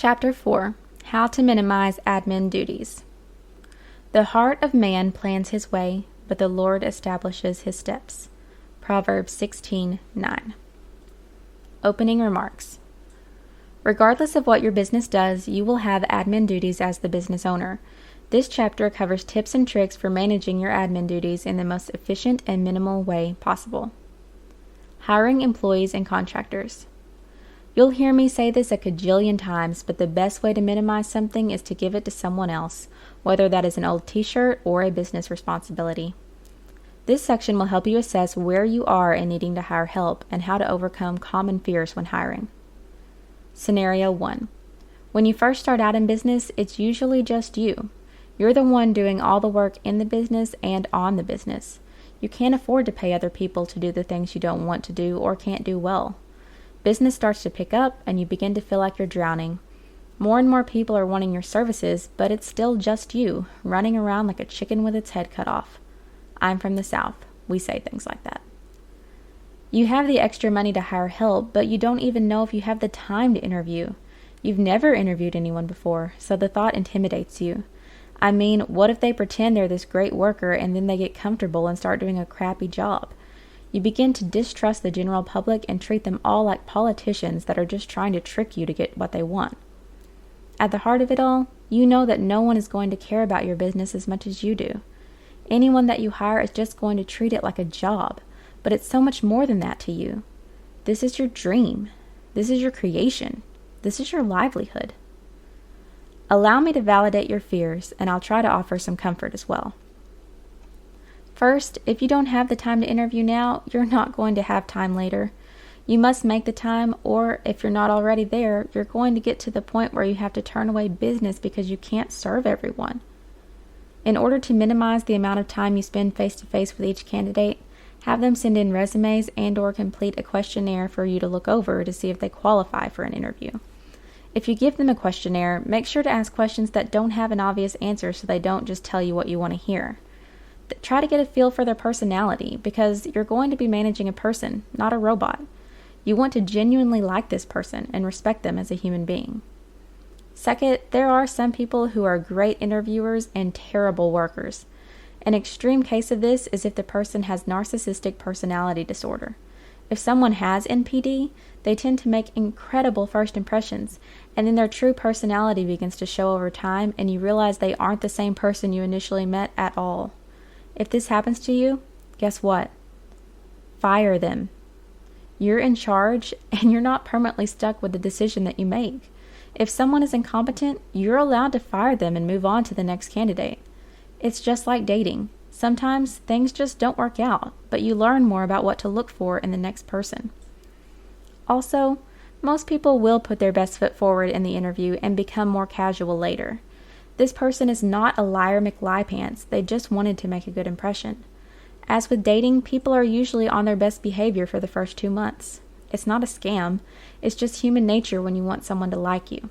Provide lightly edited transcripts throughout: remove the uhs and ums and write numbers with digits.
Chapter 4. How to Minimize Admin Duties. The heart of man plans his way, but the Lord establishes his steps. Proverbs 16:9. Opening remarks. Regardless of what your business does, you will have admin duties as the business owner. This chapter covers tips and tricks for managing your admin duties in the most efficient and minimal way possible. Hiring employees and contractors. You'll hear me say this a cajillion times, but the best way to minimize something is to give it to someone else, whether that is an old t-shirt or a business responsibility. This section will help you assess where you are in needing to hire help and how to overcome common fears when hiring. Scenario 1. When you first start out in business, it's usually just you. You're the one doing all the work in the business and on the business. You can't afford to pay other people to do the things you don't want to do or can't do well. Business starts to pick up and you begin to feel like you're drowning. More and more people are wanting your services, but it's still just you, running around like a chicken with its head cut off. I'm from the South. We say things like that. You have the extra money to hire help, but you don't even know if you have the time to interview. You've never interviewed anyone before, so the thought intimidates you. I mean, what if they pretend they're this great worker and then they get comfortable and start doing a crappy job? You begin to distrust the general public and treat them all like politicians that are just trying to trick you to get what they want. At the heart of it all, you know that no one is going to care about your business as much as you do. Anyone that you hire is just going to treat it like a job, but it's so much more than that to you. This is your dream. This is your creation. This is your livelihood. Allow me to validate your fears, and I'll try to offer some comfort as well. First, if you don't have the time to interview now, you're not going to have time later. You must make the time, or if you're not already there, you're going to get to the point where you have to turn away business because you can't serve everyone. In order to minimize the amount of time you spend face-to-face with each candidate, have them send in resumes and/or complete a questionnaire for you to look over to see if they qualify for an interview. If you give them a questionnaire, make sure to ask questions that don't have an obvious answer so they don't just tell you what you want to hear. Try to get a feel for their personality because you're going to be managing a person, not a robot. You want to genuinely like this person and respect them as a human being. Second, there are some people who are great interviewers and terrible workers. An extreme case of this is if the person has narcissistic personality disorder. If someone has NPD, they tend to make incredible first impressions, and then their true personality begins to show over time, and you realize they aren't the same person you initially met at all. If this happens to you, guess what? Fire them. You're in charge, and you're not permanently stuck with the decision that you make. If someone is incompetent, you're allowed to fire them and move on to the next candidate. It's just like dating. Sometimes things just don't work out, but you learn more about what to look for in the next person. Also, most people will put their best foot forward in the interview and become more casual later. This person is not a liar McLiepants, they just wanted to make a good impression. As with dating, people are usually on their best behavior for the first 2 months. It's not a scam, it's just human nature when you want someone to like you.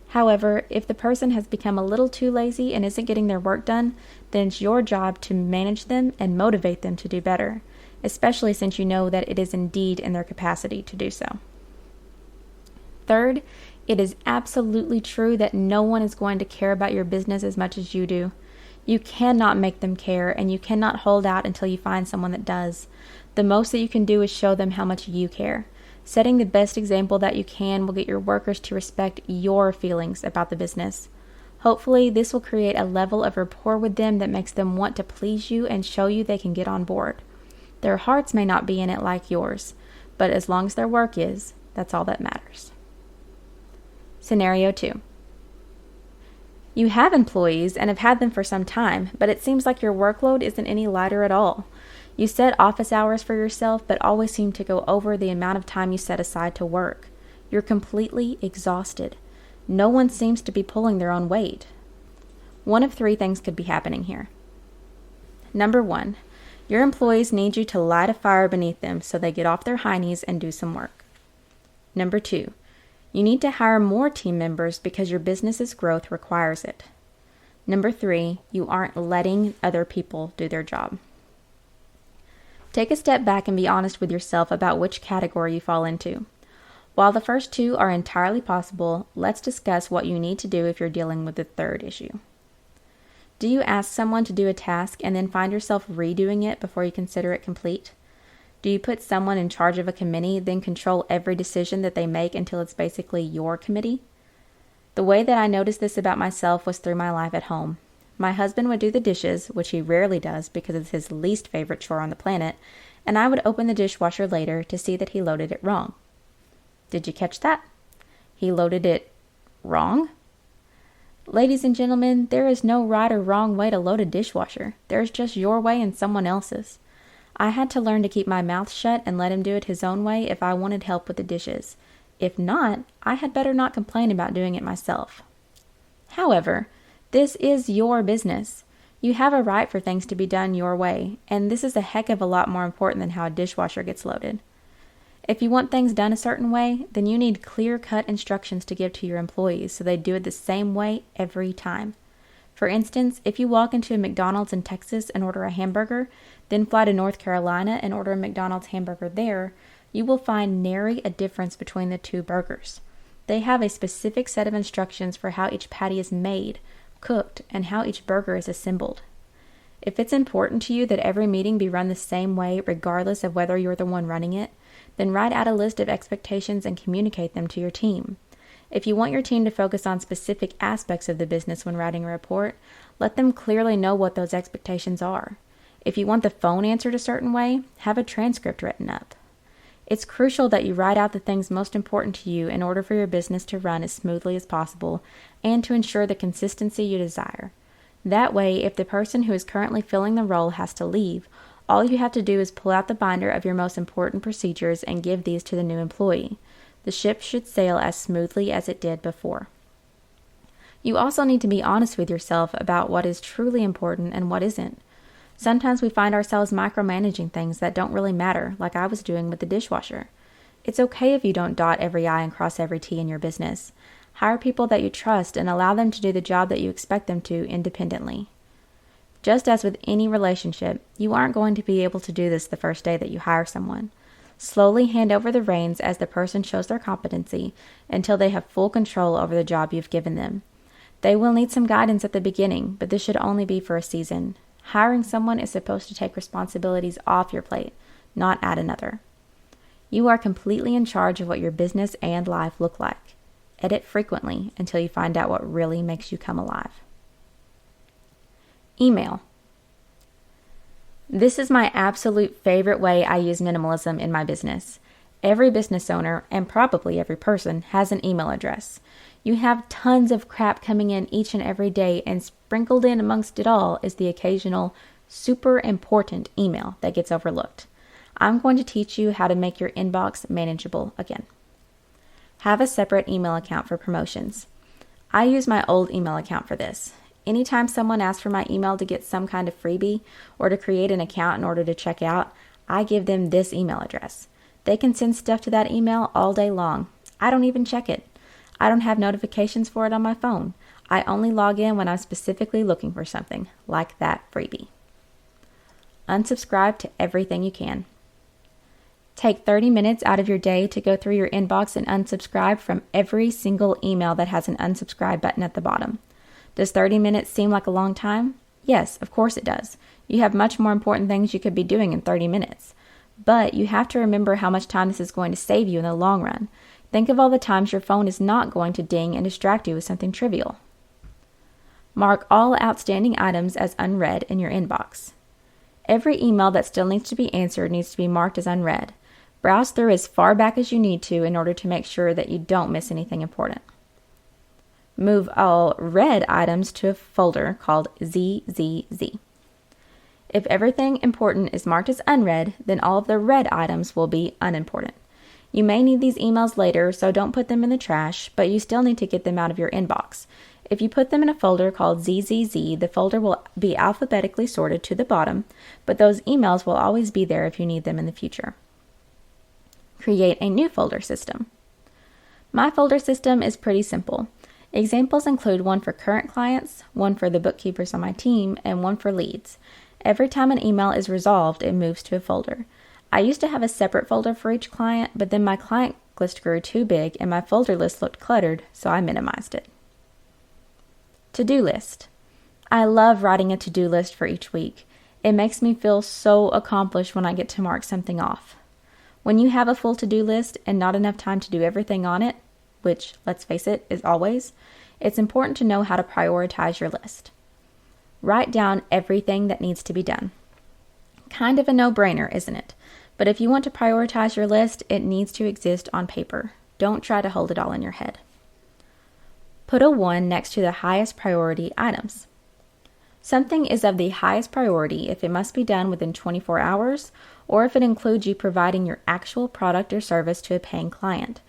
However, if the person has become a little too lazy and isn't getting their work done, then it's your job to manage them and motivate them to do better, especially since you know that it is indeed in their capacity to do so. Third, it is absolutely true that no one is going to care about your business as much as you do. You cannot make them care, and you cannot hold out until you find someone that does. The most that you can do is show them how much you care. Setting the best example that you can will get your workers to respect your feelings about the business. Hopefully, this will create a level of rapport with them that makes them want to please you and show you they can get on board. Their hearts may not be in it like yours, but as long as their work is, that's all that matters. Scenario 2. You have employees and have had them for some time, but it seems like your workload isn't any lighter at all. You set office hours for yourself, but always seem to go over the amount of time you set aside to work. You're completely exhausted. No one seems to be pulling their own weight. One of 3 things could be happening here. Number 1, your employees need you to light a fire beneath them so they get off their high knees and do some work. Number 2, you need to hire more team members because your business's growth requires it. Number 3, you aren't letting other people do their job. Take a step back and be honest with yourself about which category you fall into. While the first two are entirely possible, let's discuss what you need to do if you're dealing with the third issue. Do you ask someone to do a task and then find yourself redoing it before you consider it complete? Do you put someone in charge of a committee, then control every decision that they make until it's basically your committee? The way that I noticed this about myself was through my life at home. My husband would do the dishes, which he rarely does because it's his least favorite chore on the planet, and I would open the dishwasher later to see that he loaded it wrong. Did you catch that? He loaded it wrong? Ladies and gentlemen, there is no right or wrong way to load a dishwasher. There's just your way and someone else's. I had to learn to keep my mouth shut and let him do it his own way if I wanted help with the dishes. If not, I had better not complain about doing it myself. However, this is your business. You have a right for things to be done your way, and this is a heck of a lot more important than how a dishwasher gets loaded. If you want things done a certain way, then you need clear-cut instructions to give to your employees so they do it the same way every time. For instance, if you walk into a McDonald's in Texas and order a hamburger, then fly to North Carolina and order a McDonald's hamburger there, you will find nary a difference between the two burgers. They have a specific set of instructions for how each patty is made, cooked, and how each burger is assembled. If it's important to you that every meeting be run the same way regardless of whether you're the one running it, then write out a list of expectations and communicate them to your team. If you want your team to focus on specific aspects of the business when writing a report, let them clearly know what those expectations are. If you want the phone answered a certain way, have a transcript written up. It's crucial that you write out the things most important to you in order for your business to run as smoothly as possible and to ensure the consistency you desire. That way, if the person who is currently filling the role has to leave, all you have to do is pull out the binder of your most important procedures and give these to the new employee. The ship should sail as smoothly as it did before. You also need to be honest with yourself about what is truly important and what isn't. Sometimes we find ourselves micromanaging things that don't really matter, like I was doing with the dishwasher. It's okay if you don't dot every I and cross every T in your business. Hire people that you trust and allow them to do the job that you expect them to independently. Just as with any relationship, you aren't going to be able to do this the first day that you hire someone. Slowly hand over the reins as the person shows their competency until they have full control over the job you've given them. They will need some guidance at the beginning, but this should only be for a season. Hiring someone is supposed to take responsibilities off your plate, not add another. You are completely in charge of what your business and life look like. Edit frequently until you find out what really makes you come alive. Email. This is my absolute favorite way I use minimalism in my business. Every business owner, and probably every person, has an email address. You have tons of crap coming in each and every day, and sprinkled in amongst it all is the occasional super important email that gets overlooked. I'm going to teach you how to make your inbox manageable again. Have a separate email account for promotions. I use my old email account for this. Anytime someone asks for my email to get some kind of freebie or to create an account in order to check out, I give them this email address. They can send stuff to that email all day long. I don't even check it. I don't have notifications for it on my phone. I only log in when I'm specifically looking for something, like that freebie. Unsubscribe to everything you can. Take 30 minutes out of your day to go through your inbox and unsubscribe from every single email that has an unsubscribe button at the bottom. Does 30 minutes seem like a long time? Yes, of course it does. You have much more important things you could be doing in 30 minutes. But you have to remember how much time this is going to save you in the long run. Think of all the times your phone is not going to ding and distract you with something trivial. Mark all outstanding items as unread in your inbox. Every email that still needs to be answered needs to be marked as unread. Browse through as far back as you need to in order to make sure that you don't miss anything important. Move all read items to a folder called ZZZ. If everything important is marked as unread, then all of the read items will be unimportant. You may need these emails later, so don't put them in the trash, but you still need to get them out of your inbox. If you put them in a folder called ZZZ, the folder will be alphabetically sorted to the bottom, but those emails will always be there if you need them in the future. Create a new folder system. My folder system is pretty simple. Examples include one for current clients, one for the bookkeepers on my team, and one for leads. Every time an email is resolved, it moves to a folder. I used to have a separate folder for each client, but then my client list grew too big and my folder list looked cluttered, so I minimized it. To-do list. I love writing a to-do list for each week. It makes me feel so accomplished when I get to mark something off. When you have a full to-do list and not enough time to do everything on it, which, let's face it, is always, it's important to know how to prioritize your list. Write down everything that needs to be done. Kind of a no-brainer, isn't it? But if you want to prioritize your list, it needs to exist on paper. Don't try to hold it all in your head. Put a 1 next to the highest priority items. Something is of the highest priority if it must be done within 24 hours or if it includes you providing your actual product or service to a paying client.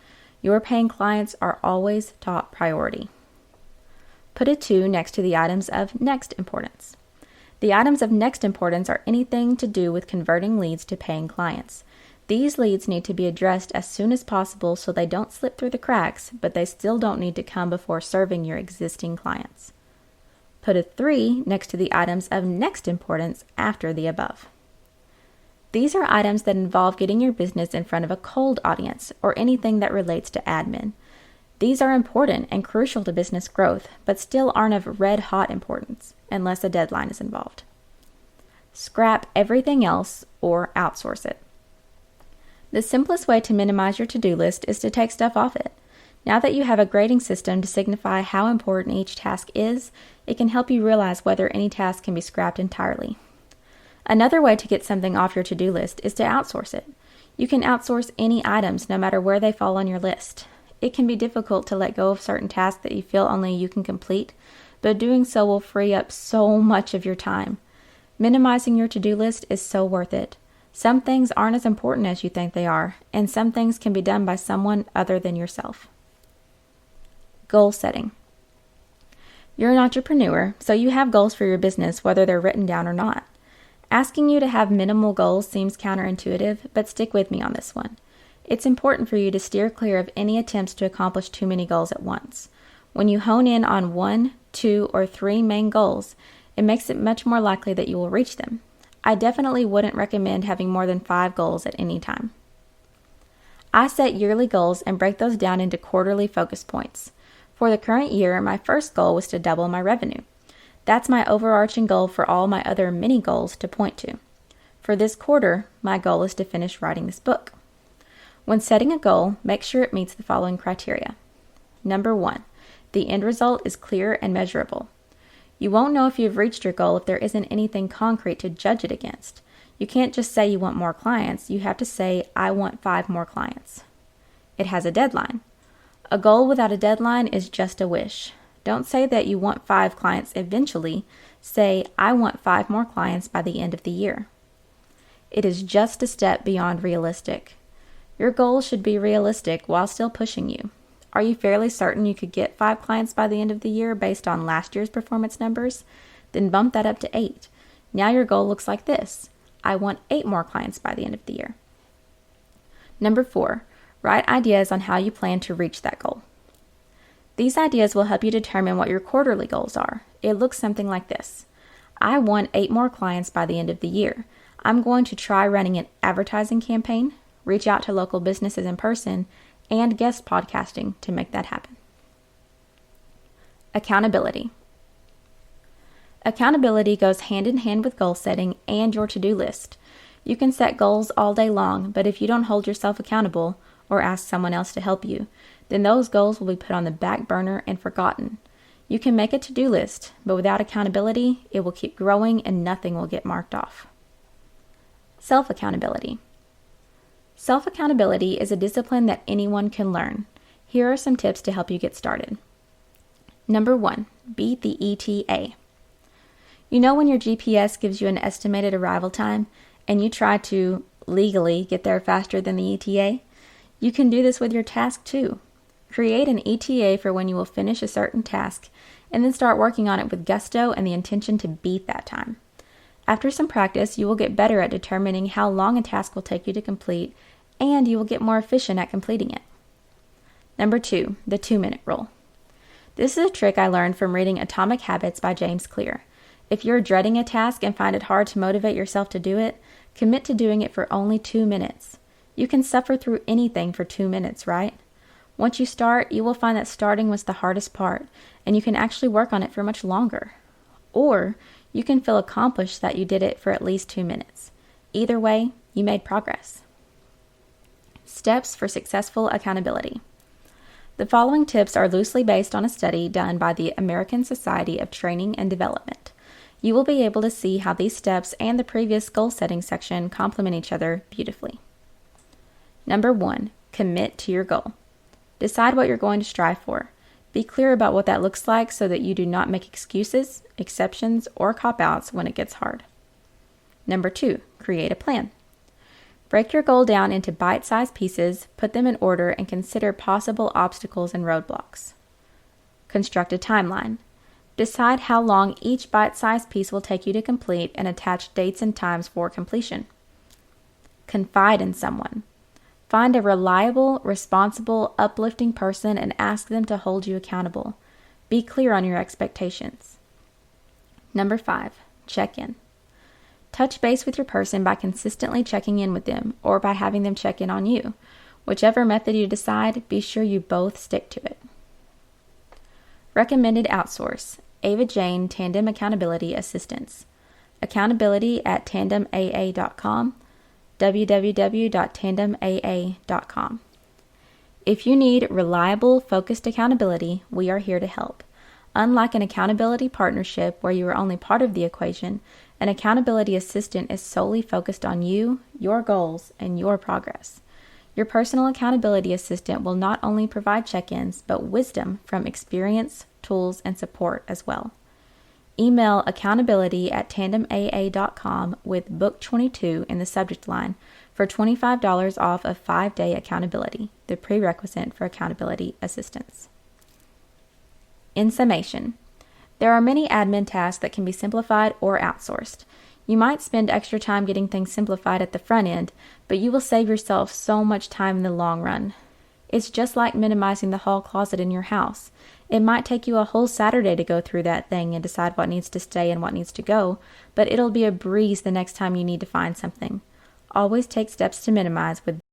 Your paying clients are always top priority. Put a 2 next to the items of next importance. The items of next importance are anything to do with converting leads to paying clients. These leads need to be addressed as soon as possible so they don't slip through the cracks, but they still don't need to come before serving your existing clients. Put a 3 next to the items of next importance after the above. These are items that involve getting your business in front of a cold audience or anything that relates to admin. These are important and crucial to business growth, but still aren't of red-hot importance, unless a deadline is involved. Scrap everything else or outsource it. The simplest way to minimize your to-do list is to take stuff off it. Now that you have a grading system to signify how important each task is, it can help you realize whether any task can be scrapped entirely. Another way to get something off your to-do list is to outsource it. You can outsource any items no matter where they fall on your list. It can be difficult to let go of certain tasks that you feel only you can complete, but doing so will free up so much of your time. Minimizing your to-do list is so worth it. Some things aren't as important as you think they are, and some things can be done by someone other than yourself. Goal setting. You're an entrepreneur, so you have goals for your business whether they're written down or not. Asking you to have minimal goals seems counterintuitive, but stick with me on this one. It's important for you to steer clear of any attempts to accomplish too many goals at once. When you hone in on 1, 2, or 3 main goals, it makes it much more likely that you will reach them. I definitely wouldn't recommend having more than 5 goals at any time. I set yearly goals and break those down into quarterly focus points. For the current year, my first goal was to double my revenue. That's my overarching goal for all my other mini goals to point to. For this quarter, my goal is to finish writing this book. When setting a goal, make sure it meets the following criteria. Number 1, the end result is clear and measurable. You won't know if you've reached your goal if there isn't anything concrete to judge it against. You can't just say you want more clients. You have to say, I want 5 more clients. It has a deadline. A goal without a deadline is just a wish. Don't say that you want 5 clients eventually. Say, I want 5 more clients by the end of the year. It is just a step beyond realistic. Your goal should be realistic while still pushing you. Are you fairly certain you could get 5 clients by the end of the year based on last year's performance numbers? Then bump that up to 8. Now your goal looks like this. I want 8 more clients by the end of the year. Number 4, write ideas on how you plan to reach that goal. These ideas will help you determine what your quarterly goals are. It looks something like this. I want 8 more clients by the end of the year. I'm going to try running an advertising campaign, reach out to local businesses in person, and guest podcasting to make that happen. Accountability. Accountability goes hand in hand with goal setting and your to-do list. You can set goals all day long, but if you don't hold yourself accountable or ask someone else to help you, then those goals will be put on the back burner and forgotten. You can make a to-do list, but without accountability, it will keep growing and nothing will get marked off. Self-accountability. Self-accountability is a discipline that anyone can learn. Here are some tips to help you get started. Number 1, beat the ETA. You know when your GPS gives you an estimated arrival time and you try to legally get there faster than the ETA? You can do this with your task too. Create an ETA for when you will finish a certain task and then start working on it with gusto and the intention to beat that time. After some practice, you will get better at determining how long a task will take you to complete, and you will get more efficient at completing it. Number 2, the 2-minute rule. This is a trick I learned from reading Atomic Habits by James Clear. If you're dreading a task and find it hard to motivate yourself to do it, commit to doing it for only 2 minutes. You can suffer through anything for 2 minutes, right? Once you start, you will find that starting was the hardest part, and you can actually work on it for much longer. Or you can feel accomplished that you did it for at least 2 minutes. Either way, you made progress. Steps for successful accountability. The following tips are loosely based on a study done by the American Society of Training and Development. You will be able to see how these steps and the previous goal setting section complement each other beautifully. Number 1, commit to your goal. Decide what you're going to strive for. Be clear about what that looks like so that you do not make excuses, exceptions, or cop-outs when it gets hard. Number 2, create a plan. Break your goal down into bite-sized pieces, put them in order, and consider possible obstacles and roadblocks. Construct a timeline. Decide how long each bite-sized piece will take you to complete and attach dates and times for completion. Confide in someone. Find a reliable, responsible, uplifting person and ask them to hold you accountable. Be clear on your expectations. Number 5, check in. Touch base with your person by consistently checking in with them or by having them check in on you. Whichever method you decide, be sure you both stick to it. Recommended outsource. Ava Jane Tandem Accountability Assistance. Accountability at tandemaa.com. www.tandemaa.com. If you need reliable, focused accountability, we are here to help. Unlike an accountability partnership where you are only part of the equation, an accountability assistant is solely focused on you, your goals, and your progress. Your personal accountability assistant will not only provide check-ins, but wisdom from experience, tools, and support as well. Email accountability@tandemaa.com with Book 22 in the subject line for $25 off of 5-day accountability, the prerequisite for accountability assistance. In summation, there are many admin tasks that can be simplified or outsourced. You might spend extra time getting things simplified at the front end, but you will save yourself so much time in the long run. It's just like minimizing the hall closet in your house. It might take you a whole Saturday to go through that thing and decide what needs to stay and what needs to go, but it'll be a breeze the next time you need to find something. Always take steps to minimize with